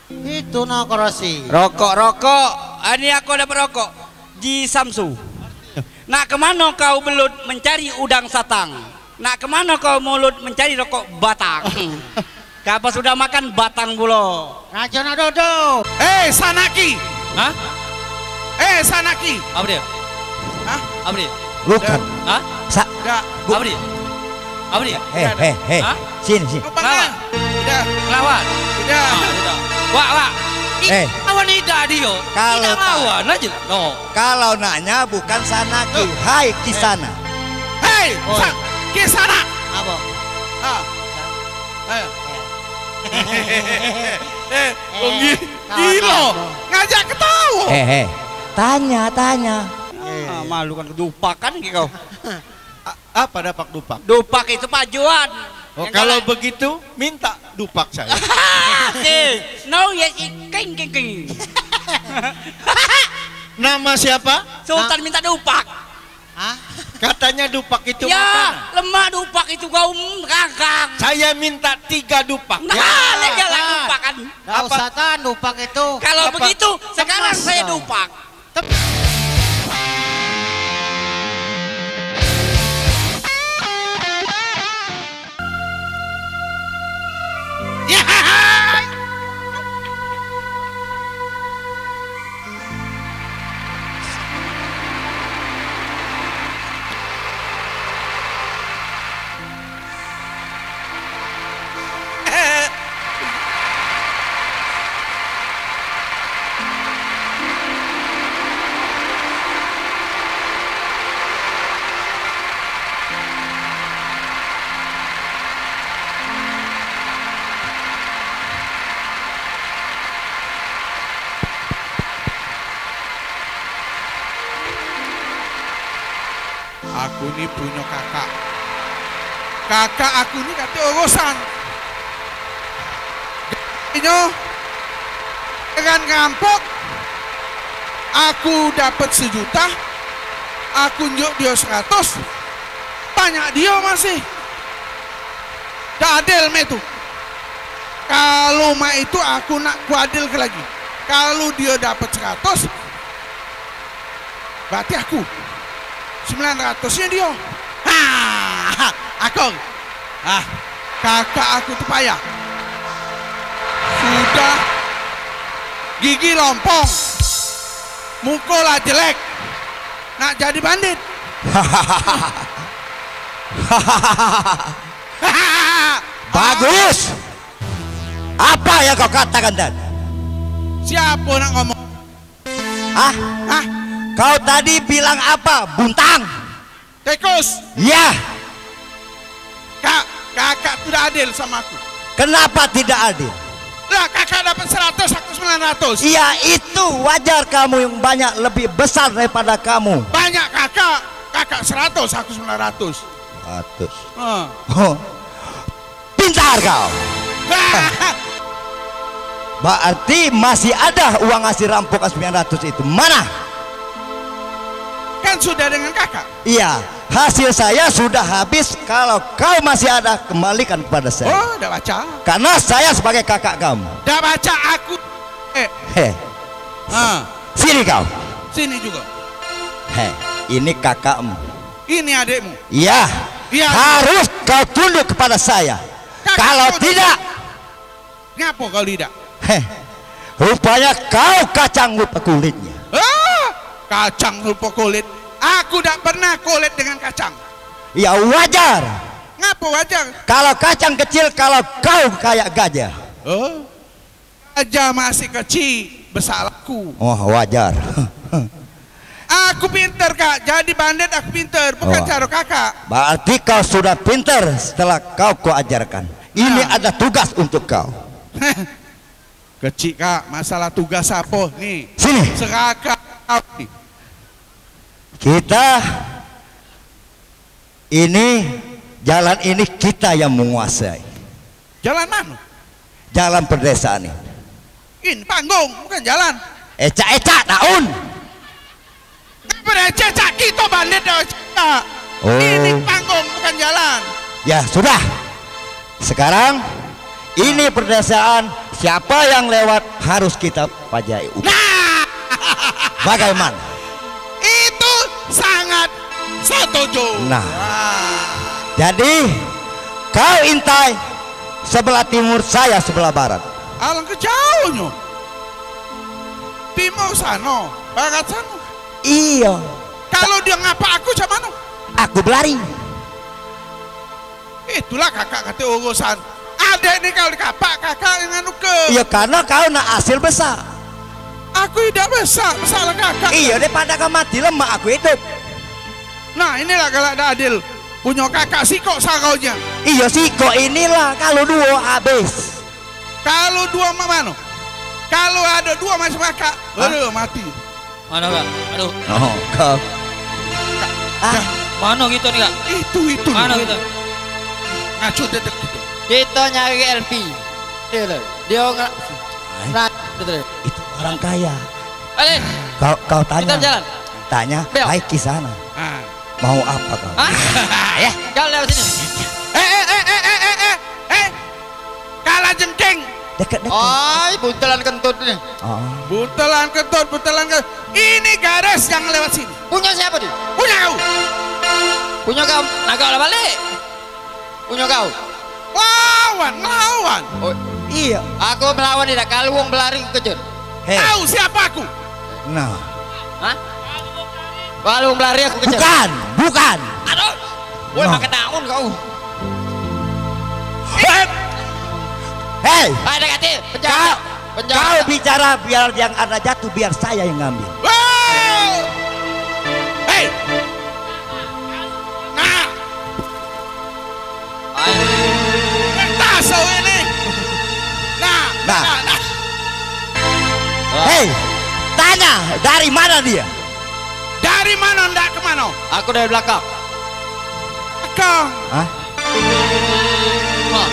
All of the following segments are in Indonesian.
Itu nak korasi. Rokok. Ini aku dapat rokok di Samsu. Nak kemana kau belut mencari udang satang? Nak kemana kau mulut mencari rokok batang? Kapan sudah makan batang bulo? Raja nak dodo. Sanaki. Hah? Sanaki. Apa dia? Hah? Apa dia? Bukan. Hah? Enggak. Apa dia? Apa dia? Hah? Sini. Numpangnya. Tidak. Lawan. Tidak. Wak. Lawan ida dia. Kalau Tidak lawan aja. No. Kalau nanya bukan Sanaki, hai Kisana. Hei, Kisana. Apa? Gila, ngajak ketawa. Tanya. Malu kan dupakan kau. Apa dapat dupak? Dupak itu pajuan. Oh, kalau begitu minta dupak saya. No, yes, king. Nama siapa? Sultan minta dupak. Hah? Katanya dupak itu Ya, makanan. lemah dupak itu kau kakak. Saya minta 3 dupak. Nah, legalah dupak kan. Gak usah tan, dupak itu. Kalau Apa? begitu, sekarang Temas saya kau. dupak. Ya. Aku ini punya kakak. Kakak aku ini kata urusan. Ini dengan ngampok. Aku dapat 1 juta. Aku njuk dia 100. Banyak dia masih. Tak adil mah itu. Kalau mah itu aku nak kuadil ke lagi. Kalau dia dapat 100, berarti aku 900-nya dia. Aku. Kakak aku tuh payah. Sudah gigi lompong. Mukola jelek. Nak jadi bandit. Bagus. Apa yang kau katakan tadi? Siapa nak ngomong? Hah? Kau tadi bilang apa? Buntang? Tikus. Ya. Kakak tidak adil sama aku. Kenapa tidak adil? Lah kakak dapat 100, aku 900. Iya, itu wajar. Kamu yang banyak lebih besar daripada kamu. Banyak kakak 100, aku 900. Oh. Pintar kau. Berarti masih ada uang hasil rampokan 900 itu. Mana? Kan sudah dengan kakak. Iya, hasil saya sudah habis. Kalau kau masih ada, kembalikan kepada saya. Oh, udah baca. Karena saya sebagai kakak kamu. Udah baca aku. Sini kau. Sini juga. Ini kakakmu. Ini adikmu. Iya. Iya. Harus kau tunduk kepada saya. Kalau tidak, ngapa kau tidak? rupanya kau kacang lupa kulitnya. Kacang lupa kulit. Aku tidak pernah kulit dengan kacang. Ya wajar. Ngapa wajar? Kalau kacang kecil, kalau kau kayak gajah. Gajah masih kecil, besar aku. Oh, wajar. Aku pinter kak, jadi bandit aku pinter, bukan cara kakak. Berarti kau sudah pinter setelah kau ajarkan. Ini ada tugas untuk kau. Kecil kak, masalah tugas apa nih? Sini. Serakah. Kita ini jalan ini kita yang menguasai. Jalan mana? Jalan perdesaan ini. Ini panggung, bukan jalan. Eca-eca daun. Berececak kita bandit Kak. Ini panggung, bukan jalan. Ya sudah. Sekarang ini perdesaan siapa yang lewat harus kita pajai. Nah, Bagaimana? itu sangat setuju. Nah, jadi kau intai sebelah timur, saya sebelah barat. Alangkah jauhnya. Timur sana, barat sana. Iya, Kalau dia ngapa aku sama mana? aku berlari. Itulah kakak kata urusan. Ada ini kalau dikapak kakak yang anu ke. Iya, karena kau nak hasil besar. Aku tidak besar, besar kakak. Iya, daripada kau mati lemah aku hidup. Nah inilah kalau ada adil. Punya kakak sih kok saraunya. Iya sih, kok inilah kalau dua habis. Kalau dua mana? Kalau ada dua macam kakak, aduh mati. Mana kak? Aduh, Oh, kau. mana gitu nih kak? Itu. Mana gitu? Ngacu dedek gitu. Kita nyari LP. Dia nggak. Nah, betul. Itu orang kaya. Ale, Kau kita tanya. jalan. Tanya, Bel. baik di sana. Ah. Mau apa kau? Hah? Ya. Jalan lewat sini. Kalah jengking. Dekat-dekat. Oi, buntelan kentut nih. Oh. Buntelan kentut. Ini garis yang lewat sini. Punya siapa dia? Punya kau. Punya kau, nah kau lah balik. Punya kau. Ngelawan. Oh, Iya. aku melawan tidak. Kalau wong berlari kejar. Hei. Tahu siapa aku? Nah. Hah? Kalau wong berlari aku kejar. Bukan. Aduh, Woi, No. makan tahun kau. Hei. Ada kati. Kau, Penjaga. kau bicara biar yang ada jatuh, biar saya yang ngambil. Wow. Hei. Nah. Tasau ini. Nah. Hei, tanya dari mana dia? Dari mana ndak ke mana? Aku dari belakang. Kau. Hah? Nah,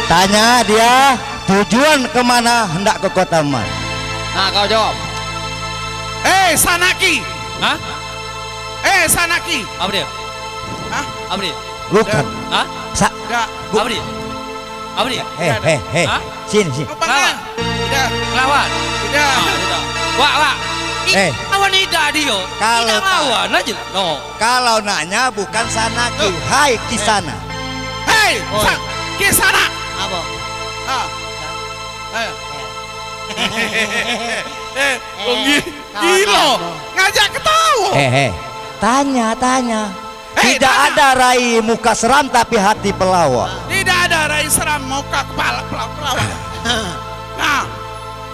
Tanya dia tujuan kemana, hendak ke kota mana? nah kau jawab. Sanaki. hah? Sanaki. Apa dia? Hah? Apa dia? Bukan. Hah? Dak. Apa dia? Apa dia? Hei. Hah? Sini. Rupanya. Tidak. Lawan. Tidak. Ah, sudah. Wak. Eh. Lawan tidak dia. Kalau Tidak tak- lawan aja. No. Kalau nanya bukan Sanaki, hai Kisana. Hei. Oh. Ke sana. Apa? Ah. Ayo. Gila. Ngajak ketawa. Tanya. Hei, Tidak tanya. ada rai muka seram tapi hati pelawak. Tidak ada rai seram muka kepala pelawak. Nah,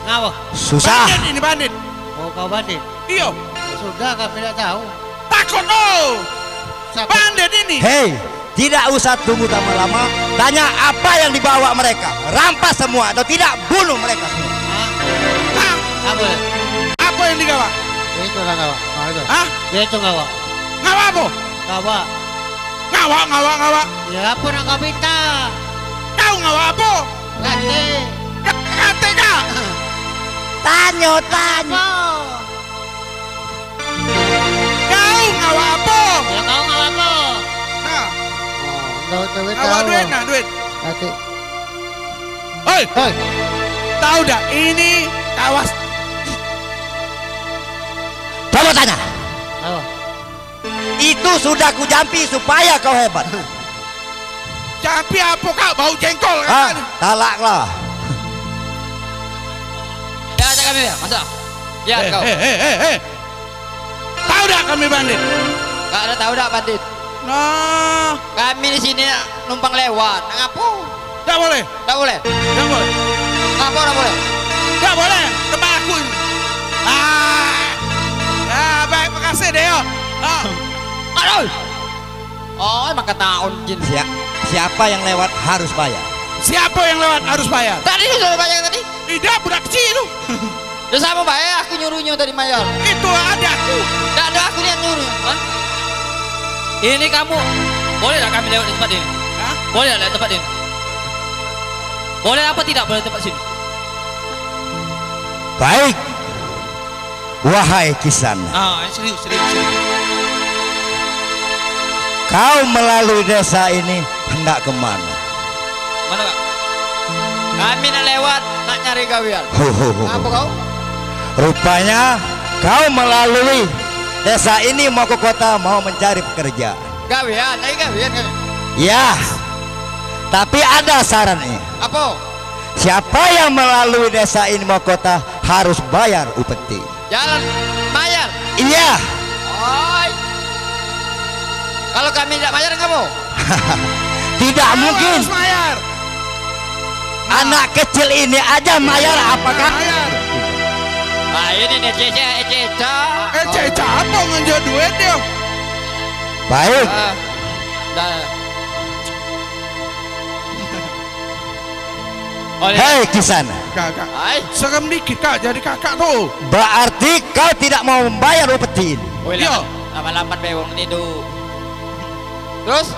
Ngapa? Susah. bandit ini bandit. Oh, kau bandit. Iyo. Sudah kami tidak tahu. Takut oh. Siapa? Bandit ini. Hei, tidak usah tunggu lama-lama. Tanya apa yang dibawa mereka. Rampas semua atau tidak, bunuh mereka semua. Hah? Hah? Apa? Apa yang digawa? Itu lah kau. Oh, itu. Hah? Itu kau. Ngawa apa? Kau. Ngawa. Ya apa nak kau minta? Kau ngawa apa? Kati. Kate kak. Tanya. Apa? Kau ngawa apa? Ya kau ngapa apa? Nah, Oh, duit ngawa tahu. duit nah duit. Kati. Hei, Hei. tahu dah ini kawas. Coba tanya. Apa? Itu sudah kujampi supaya kau hebat. Jampi apa kau bau jengkol Ah, kan? talaklah. Ya, ajak kami ya. Masa? Ya, kau. Hei. Tahu dah kami bandit. Kak ada tahu tak bandit? Nah, Kami di sini numpang lewat. Ngapa? tak boleh. Tak boleh. Tak boleh. Ngapa tak boleh? Tak boleh. Tempat aku ini. Baik, makasih Deo. Aduh. Oh, makan tahun jin. Siapa yang lewat harus bayar. Siapa yang lewat harus bayar? Tadi sudah banyak tadi. Tidak, budak kecil itu. Ya sama bayar, aku nyuruhnya tadi mayor. Itu ada aku. Tidak ada aku yang nyuruh. Hah? Ini kamu boleh tak kami lewat di tempat ini? Hah? Boleh tak lewat tempat ini? Boleh apa tidak boleh tempat sini? Baik. Wahai Kisana, Serius. kau melalui desa ini hendak kemana? Mana kak? Kami nak lewat, nak nyari gawian. Apa kau? Rupanya kau melalui desa ini mau ke kota mau mencari pekerjaan. Gawian, gawian. Ya, tapi ada syaratnya. Apa? Siapa yang melalui desa ini mau kota harus bayar upeti. Jalan bayar. Iya. Oi. Kalau kami tidak bayar kamu? Tidak mungkin. Harus bayar. Anak kecil ini aja bayar apakah? Bayar. Nah ini nih Ceca. Ceca apa ngenjo duit dia? Baik. Hei Kisana, Kakak. Serem dikit kak, jadi kakak tuh. berarti kau tidak mau membayar upeti ini. Iya. Lama-lama bewong itu. Terus?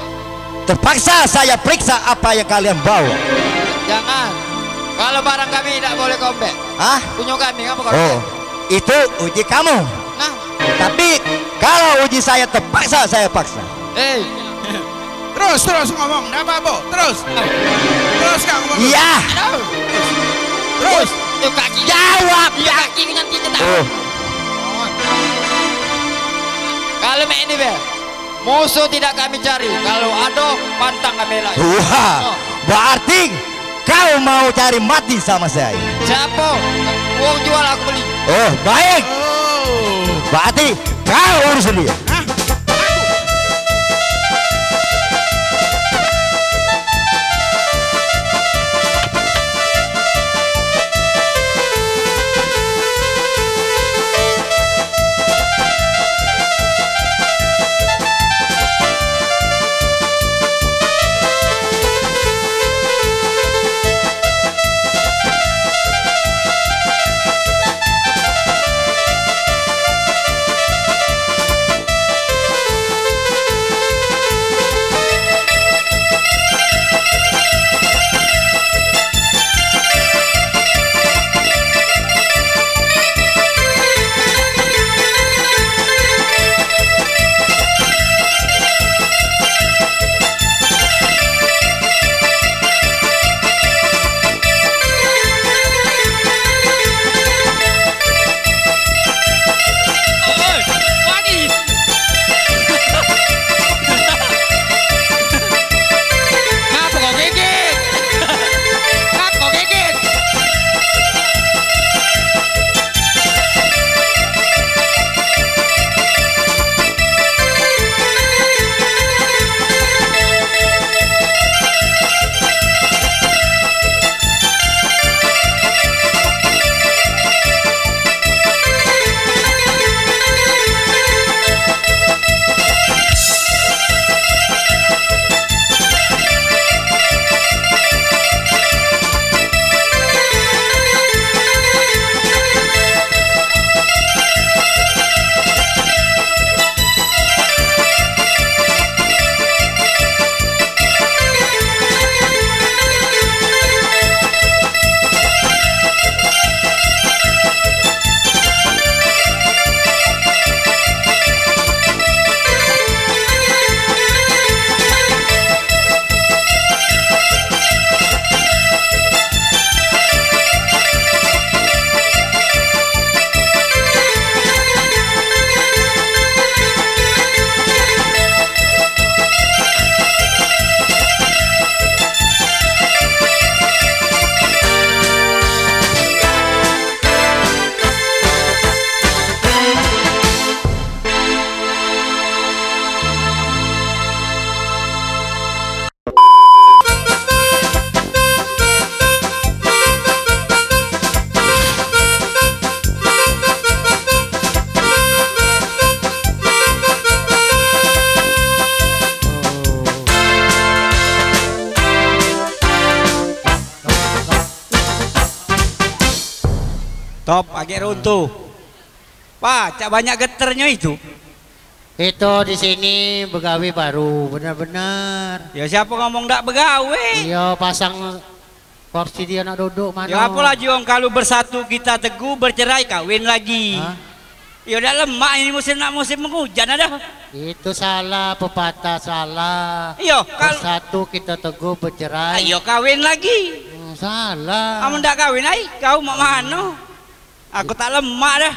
Terpaksa saya periksa apa yang kalian bawa. Jangan. Kalau barang kami tidak boleh kombek. Hah? Punya kami, kamu kombek. Oh, itu uji kamu. Nah, Tapi kalau uji saya terpaksa saya paksa. Terus ngomong, enggak apa-apa. Terus kak ngomong. Iya. Terus. Yuk kaki. Jawab. Yuk kaki nanti kita. Oh, Kalau ini be, musuh tidak kami cari. Kalau ada pantang kami lagi. wah, berarti kau mau cari mati sama saya. Siapa? Uang jual aku beli. Oh, baik. Oh. Berarti kau urus dia. Hah? Top, agak runtuh. Pak, cak banyak geternya itu. Itu di sini begawi baru, benar-benar. Ya siapa ngomong ndak begawe? Iya, pasang kursi dia nak duduk mana? Ya apalah Jong, kalau bersatu kita teguh, bercerai kawin lagi. Hah? Ya udah lemak ini musim penghujan ada. Itu salah, pepatah salah. Iya, kalau Bersatu kita teguh bercerai. ayo kawin lagi. salah. Kamu ndak kawin ai, kau mak mano? Aku tak lemak dah.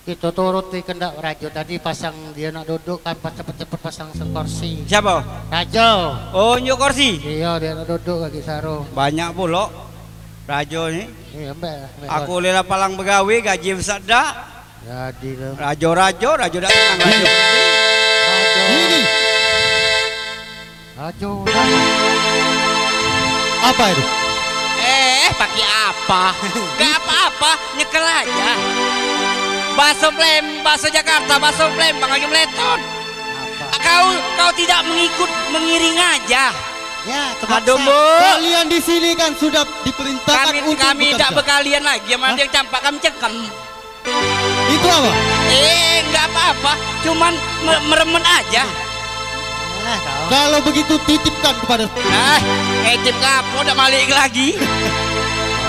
Kita turut di kendak Rajo tadi pasang dia nak duduk kan cepet-cepet pasang kursi. Siapa? Rajo. Oh, nyuk kursi. Iya dia nak duduk kaki sarung. Banyak pula Rajo ni. Iya mbak. Aku lela palang begawe gaji besar dak. Jadi lah. Rajo dak tenang Rajo. Rajo. Ini Rajo. apa itu? Pakai apa? Gak apa-apa, nyekel aja. Bakso Jakarta, bakso Palembang lagi meleton. Kau tidak mengiring aja. Ya, Aduh, Bu. Kalian di sini kan sudah diperintahkan untuk Kami bekerja. tidak berkalian lagi. Yang mana yang campak kami cekam. Itu apa? Enggak apa-apa, cuman meremen aja. Kalau begitu titipkan kepada Tip kapo udah balik lagi.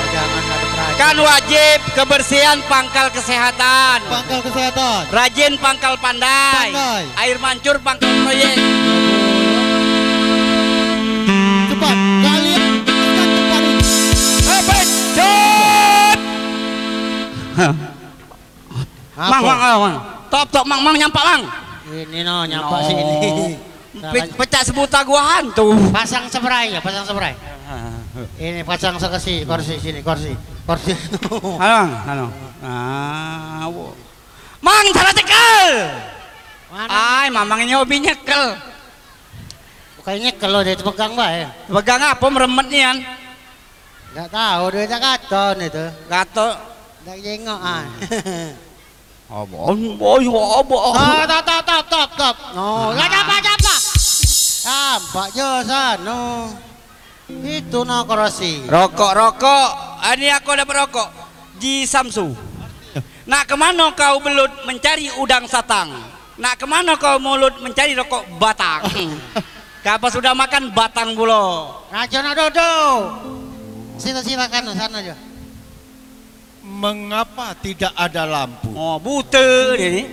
Jangan ada Rajo. Kan wajib kebersihan pangkal kesehatan. pangkal kesehatan. Rajin pangkal pandai. Air mancur pangkal proyek. Cepat, kalian tekan cepat ini. Mang. Top, Mang, nyampak, Mang. Ini nyampak sini. Pecah sebuta gua hantu. Pasang spray ya, pasang spray. Ini pasang kursi sini, kursi. Halo. Mang, cara cekel. Mana? Mamang ini hobi nyekel. Bukannya kalau dia pegang ya. Pegang apa meremet nian? Enggak tahu dia katon itu. Gato. Enggak jengok ah. Top. Oh, enggak apa. Tampak josan no. Itu kursi. Rokok. Ini aku dapat rokok di Samsu. Nak kemana kau belut mencari udang satang? Nak kemana kau mulut mencari rokok batang? Kapan sudah makan batang bulo? Rajo nak duduk. Silakan sana aja. Mengapa tidak ada lampu? Oh, buta dia ni.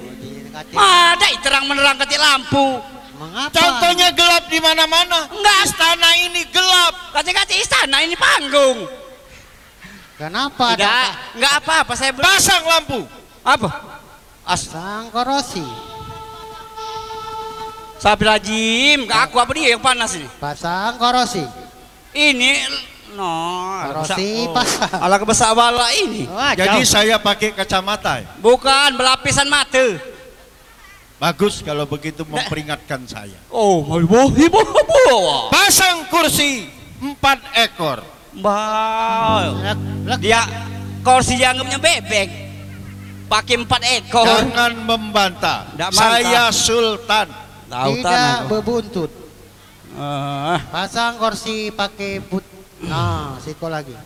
Ada terang menerang ketik lampu. Mengapa? Contohnya gelap di mana-mana. Enggak. Istana ini gelap. Kata-kata istana ini panggung. Kenapa? Enggak apa-apa saya Pasang lampu. apa? Pasang kursi. Sabirajim, aku apa dia yang panas ini? Pasang kursi. Ini Kursi pasang. ala kebesak bala ini. Jadi saya pakai kacamata. Bukan belapisan mata. Bagus kalau begitu memperingatkan saya. Oh, Pasang kursi 4 ekor. Dia kursi dianggapnya bebek. Pakai 4 ekor. Jangan membantah. Nggak bantah. Saya Sultan. Tidak berbuntut. Pasang kursi pakai Nah, siko lagi.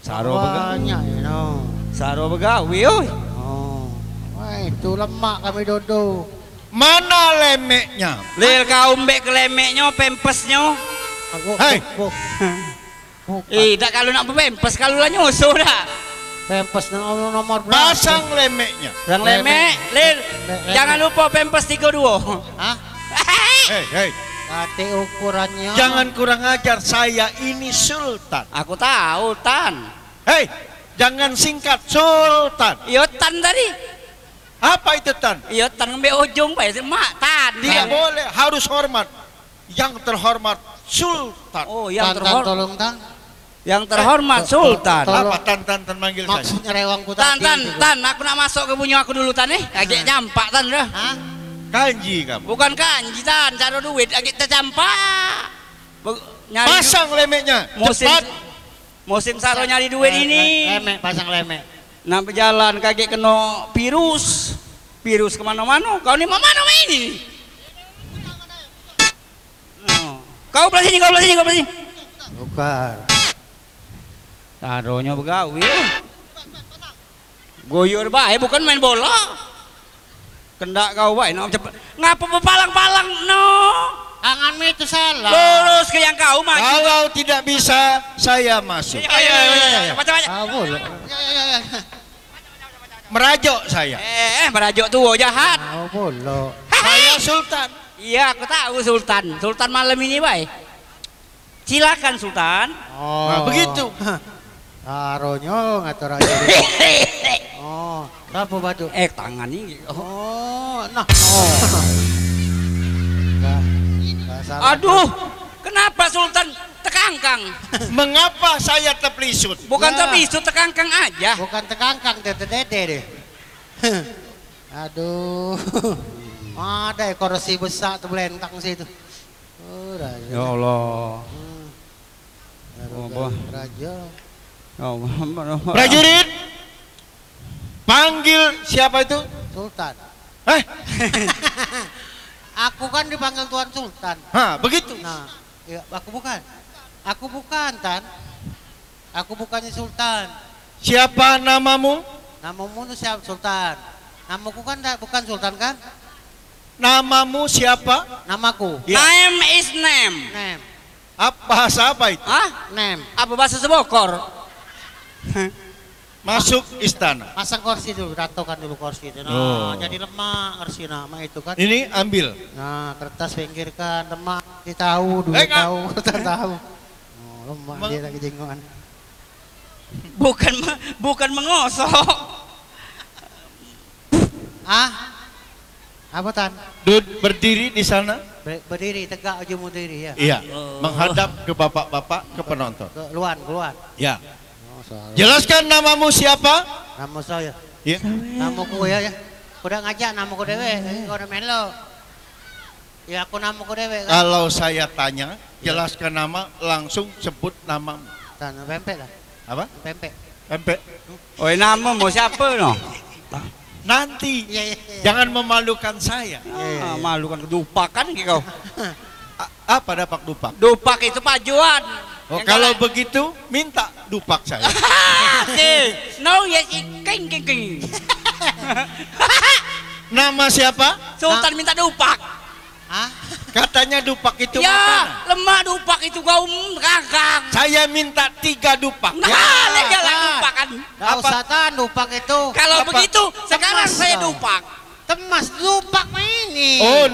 Saro begawi. Banyak no. Saro begawi, oi. Oh. Wah, itu lemak kami duduk. Mana lemeknya? Lil kau mbek ke lemeknya, pempesnya. Hei. Tak kalau nak pempes, kalau lah nyusu dah. Pempes nomor berapa? Pasang lemeknya. Yang lemek, Lil. Jangan lupa pempes 32. Hah? Hei. Kati ukurannya. Jangan kurang ajar, saya ini Sultan. Aku tahu, Tan. Hei, jangan singkat Sultan. Iyo Tan tadi. Apa itu Tan? Iyo Tan ngambil ujung pak, mak Tan. Tidak boleh, harus hormat. Yang terhormat Sultan. Oh, yang Tan, terhormat. tolong Tan. Yang terhormat Sultan. Tolong. Apa Tan manggil saya? Maksudnya rewangku Tan, tadi. Tan, aku nak masuk ke bunyi aku dulu Tan agak nyampak Tan dah. Hah? Kanji kamu. Bukan kanji Tan, cari duit agak tercampak. Nyari Pasang lemeknya. musim Cepat. musim saro nyari duit ini. Lemek, pasang lemek. Nak berjalan kaget kena virus kemana-mana. Kau ni mana ini? Kau belah sini. Bukan. Taruhnya begawi. Goyor baik, bukan main bola. Kendak kau baik, nak cepat. Ngapa berpalang-palang? No. Tanganmu itu salah. Lurus ke yang kau maju. Kalau tidak bisa, saya masuk. Ayo. Baca. Ah, boleh. Ya. Merajok saya. Merajuk tua jahat. Ah, boleh. Saya Sultan. Iya, aku tahu Sultan. Sultan malam ini baik. Silakan Sultan. Oh. Nah, begitu. Aronyo ngatur aja. Oh, berapa batu? Tangan ini. Oh, nah. Oh. Nggak salah. Aduh, kenapa Sultan tekangkang? Mengapa saya terpelisut? Bukan Ya. tapi itu tekangkang aja. Bukan tekangkang, dede deh. Aduh. Ada ekor si besar tuh belentang situ. Oh, Ya Allah. Raja. Ya Allah. Prajurit, panggil siapa itu? Sultan. Eh, Aku kan dipanggil Tuan Sultan. begitu. Nah, ya, aku bukan. Aku bukan, Tan. Aku bukannya Sultan. Siapa namamu? Namamu itu siapa, Sultan? Namaku kan bukan Sultan kan? Namamu siapa? Namaku. Ya. Name is name. Nem. Bahasa apa itu? Hah? Nem. Apa bahasa Sebokor? Masuk istana. Pasang kursi dulu, ratokan dulu kursi itu. Nah, Oh. jadi lemah kursi nama itu kan. Ini ambil. Nah, kertas pinggirkan, lemah. Dia tahu, dulu Enggak. tahu, kita tahu. Oh, lemah dia lagi jenggokan. Bukan mengosok. Apa Tan? Berdiri di sana. Berdiri tegak aja mau diri ya. Iya. Menghadap ke bapak-bapak, ke penonton. Keluar. Ya. Oh, salah. Jelaskan namamu siapa? Nama saya. Ya. Namaku ya. Udah ngajak namaku dewe, kau udah melo. Ya aku namaku dewe kan. Kalau saya tanya, jelaskan nama, langsung sebut namamu. Tan, pempek lah. Apa? Pempek. Pempek. Oh, nama mau siapa no? Nanti. Iya. Jangan memalukan saya. Malu kan kedupakan kau. Apa dapat dupak? Dupak itu pajuan. Oh, kalau begitu minta dupak saya. No, yes, king. Nama siapa? Sultan minta dupak. Katanya dupak itu Ya, makanan. lemah dupak itu kau kakang. Saya minta 3 dupak. Nah, legalah dupak kan. Gak usah Tan, dupak itu. Kalau Apa? begitu, sekarang Temas saya kau. dupak. Temas dupak ini. Oh,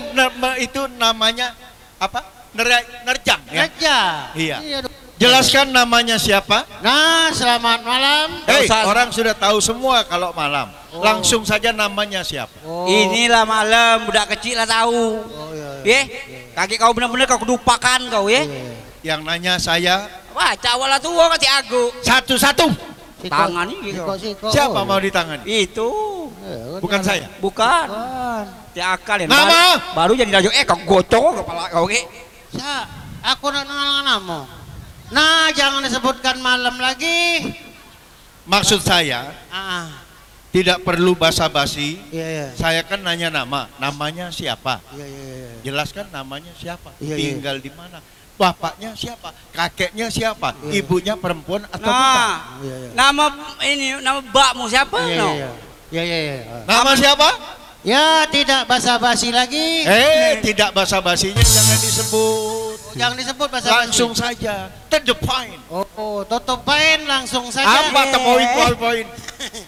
itu namanya apa? Nerjang ya? Kerja. Iya. Du- Jelaskan namanya siapa? Nah, selamat malam. Hei, usah. orang sudah tahu semua kalau malam. Langsung saja namanya siapa? Oh. Inilah malam, budak kecil lah tahu. Oh iya. Ye, kaki kau benar-benar kau kedupakan kau ye. Yang nanya saya Wah, cawala tua kati aku. satu-satu. Tangan ini kau. Siko. Siapa mau ditangani? Itu Bukan saya. bukan. Bukan. Ti akal ya. Nama? Baru jadi rajo kau gocok kepala kau ke. Sa, aku nak kenal namamu. Nah, jangan disebutkan malam lagi. Maksud saya tidak perlu basa-basi. Iya. Saya kan nanya nama. Namanya siapa? Iya. Jelaskan namanya siapa? Iya. Tinggal di mana? Bapaknya siapa? Kakeknya siapa? Iya. Ibunya perempuan atau bukan? Nah, Iya. nama ini nama bakmu siapa no? Iya. Nama siapa? Ya, tidak basa-basi lagi. Tidak basa-basinya jangan disebut. Jangan disebut basa-basi. Langsung saja. To the point. Oh, tutup pain langsung saja. Apa ke poin?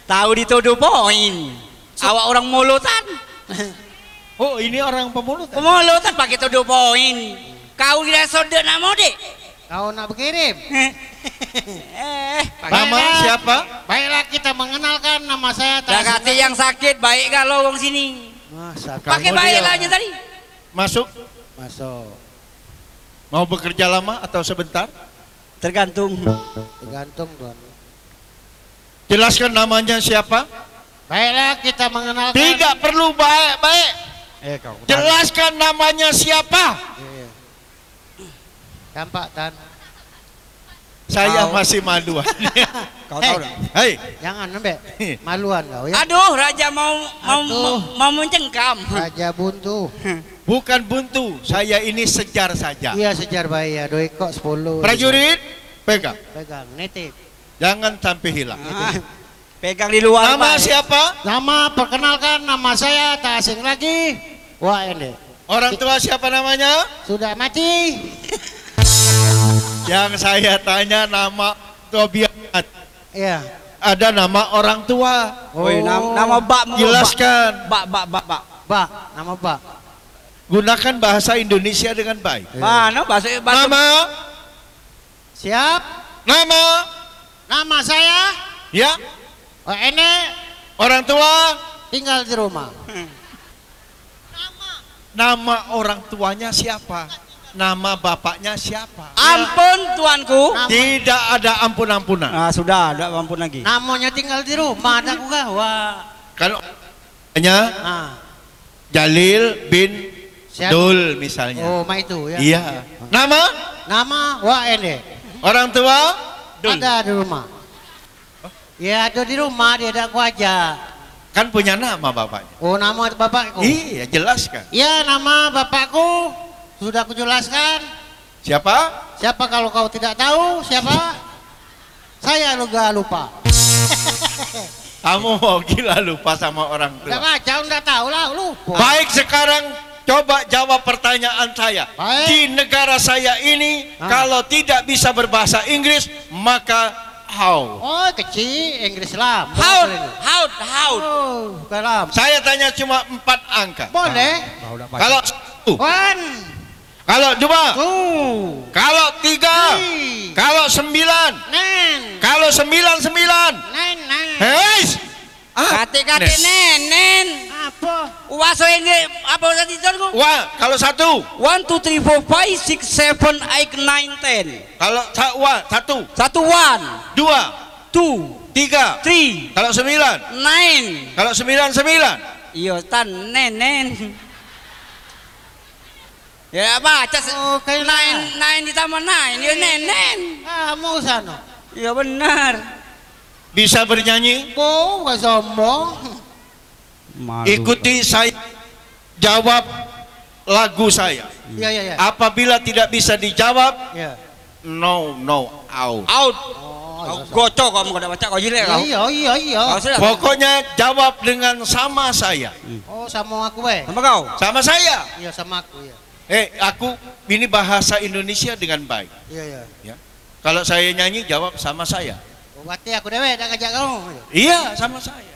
Tahu dituduh poin. Awak orang mulutan. Oh, ini orang pemulut. Pemulutan pakai tuduh poin. Kau kira sode nama dek? Kau nak berkirim? Nama siapa? Baiklah, kita mengenalkan, nama saya Dakati yang sakit baik kalau wong sini. Masa Pakai Kamu baik dia. lah aja tadi. Masuk. masuk. Mau bekerja lama atau sebentar? Tergantung. Tergantung Tuan. Jelaskan namanya siapa? Baiklah, kita mengenalkan. Tidak perlu baik-baik. Kau. Jelaskan namanya siapa? Iya. Gampang Tan. Saya Kau. masih maluan. Kau tahu dah. Hei, Jangan nembek. Maluan kau ya. Aduh, raja Aduh. mau mencengkam. Raja buntu. bukan buntu. Saya ini sejar saja. Iya, sejar bayar 2 ekor 10. Prajurit, pegang. Pegang, nitip. Jangan sampai hilang. Ah, pegang di luar. Nama Pak. siapa? Nama, perkenalkan, nama saya tak asing lagi. Wah, ini Orang tua siapa namanya? sudah mati. Yang saya tanya nama Tobias. Iya. Ada nama orang tua. Woi, nama bakmu. Jelaskan. Bak. Pak, nama Pak. Gunakan bahasa Indonesia dengan baik. Mana bahasa Nama Siap. Nama? Nama saya. Ya. Oh, ini Orang tua? tinggal di rumah. Nama orang tuanya siapa? Nama bapaknya siapa? Ampun tuanku. Tidak ada ampun-ampunan. Nah, sudah, ada ampun lagi. Namanya tinggal di rumah, ada aku gawa. Kalau hanya Nah, Jalil bin siapa? Dul misalnya. Oh, ma itu ya. Iya. Nama? Nama wah ini. Orang tua? Ada di rumah. Ya, ada di rumah, dia ada aku aja. Kan punya nama bapaknya. Oh, nama bapakku. Iya, jelaskan. Ya, nama bapakku sudah aku jelaskan. Siapa? Siapa kalau kau tidak tahu siapa? Saya juga lupa. Kamu mau gila lupa sama orang Udah tua. baca, udah tahu lah, lupa. Baik, sekarang coba jawab pertanyaan saya. Baik. Di negara saya ini kalau tidak bisa berbahasa Inggris maka how? Oh, kecil Inggris lah. Haud, Boleh. haud, haud. Oh, kalam. Saya tanya cuma 4 angka. Boleh. Kalau 1, One, kalau 2, two, kalau 3, three, kalau 9, nine, kalau 99. nine, nine. Hei! Kate-kate nenen. Apa? Waso ini apa tadi tuanku? Wah, kalau 1, 1 2 3 4 5 6 7 8 9 10. kalau 1, 1 1 2, 2 3, 3 kalau 9, 9. kalau 99. Iya tan nenen. Ya baca Oh, kayak 9 ditambah 9 ya nenen. Ah, mau sana. Iya benar. Bisa bernyanyi? Oh, gak sombong. Ikuti saya jawab lagu saya. Iya, iya, iya. Apabila tidak bisa dijawab, Iya. no, out. Out. Oh, Kau gocok kamu kada baca kau jelek kau. iya, iya, iya. Kau sudah. Pokoknya jawab dengan sama saya. Oh, sama aku, be. Sama kau. Sama saya. Iya, sama aku, ya. Aku ini bahasa Indonesia dengan baik. Iya, iya. Ya. Kalau saya nyanyi jawab sama saya. Oh, berarti aku dewe dah ngajak kamu. Iya, sama saya.